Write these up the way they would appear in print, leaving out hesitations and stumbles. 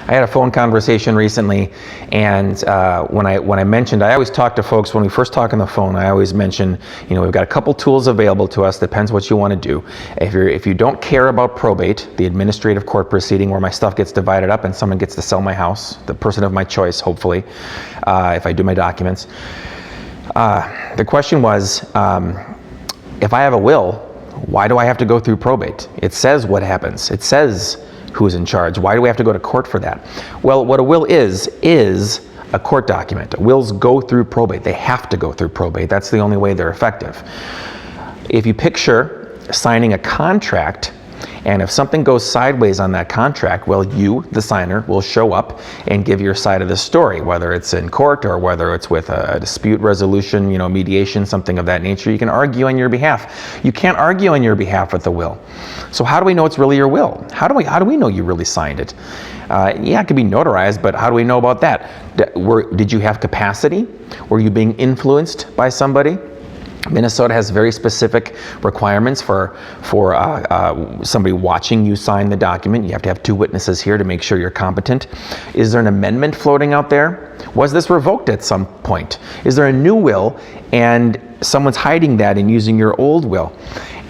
I had a phone conversation recently, and when I mentioned, I always talk to folks when we first talk on the phone. I always mention, we've got a couple tools available to us. Depends what you want to do. If you don't care about probate, the administrative court proceeding where my stuff gets divided up and someone gets to sell my house, the person of my choice, hopefully, if I do my documents. The question was, if I have a will, why do I have to go through probate? It says what happens. It says who's in charge. Why do we have to go to court for that? Well, what a will is a court document. Wills go through probate. They have to go through probate. That's the only way they're effective. If you picture signing a contract, and if something goes sideways on that contract, well, you, the signer, will show up and give your side of the story, whether it's in court or whether it's with a dispute resolution, mediation, something of that nature. You can argue on your behalf. You can't argue on your behalf with the will. So how do we know it's really your will? How do we know you really signed it? Yeah, it could be notarized, but how do we know about that? Did you have capacity? Were you being influenced by somebody? Minnesota has very specific requirements for somebody watching you sign the document. You have to have 2 witnesses here to make sure you're competent. Is there an amendment floating out there? Was this revoked at some point? Is there a new will and someone's hiding that and using your old will?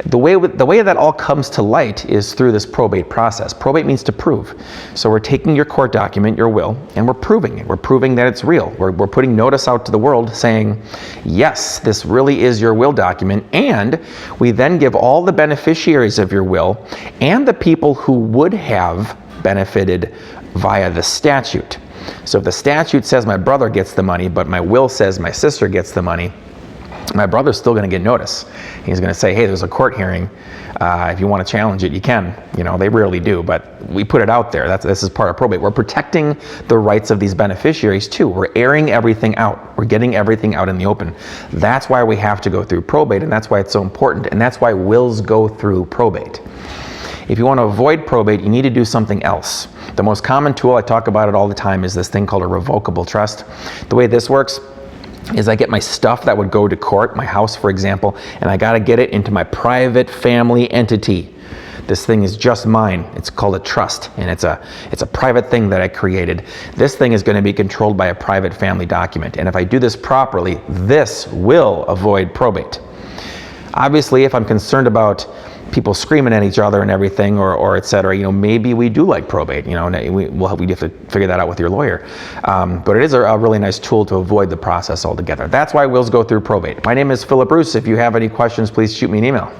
The way that all comes to light is through this probate process. Probate means to prove. So we're taking your court document, your will, and we're proving it. We're proving that it's real. We're putting notice out to the world saying, yes, this really is your will document. And we then give all the beneficiaries of your will and the people who would have benefited via the statute. So if the statute says my brother gets the money, but my will says my sister gets the money, my brother's still going to get notice. He's going to say, hey, there's a court hearing. If you want to challenge it, you can. They rarely do, but we put it out there. This is part of probate. We're protecting the rights of these beneficiaries too. We're airing everything out. We're getting everything out in the open. That's why we have to go through probate, and that's why it's so important, and that's why wills go through probate. If you want to avoid probate, you need to do something else. The most common tool, I talk about it all the time, is this thing called a revocable trust. The way this works is I get my stuff that would go to court, my house for example, and I got to get it into my private family entity. This thing is just mine. It's called a trust, and it's a private thing that I created. This thing is going to be controlled by a private family document, and if I do this properly, this will avoid probate. Obviously, if I'm concerned about people screaming at each other and everything, or et cetera, maybe we do like probate. We have to figure that out with your lawyer. But it is a really nice tool to avoid the process altogether. That's why wills go through probate. My name is Philip Bruce. If you have any questions, please shoot me an email.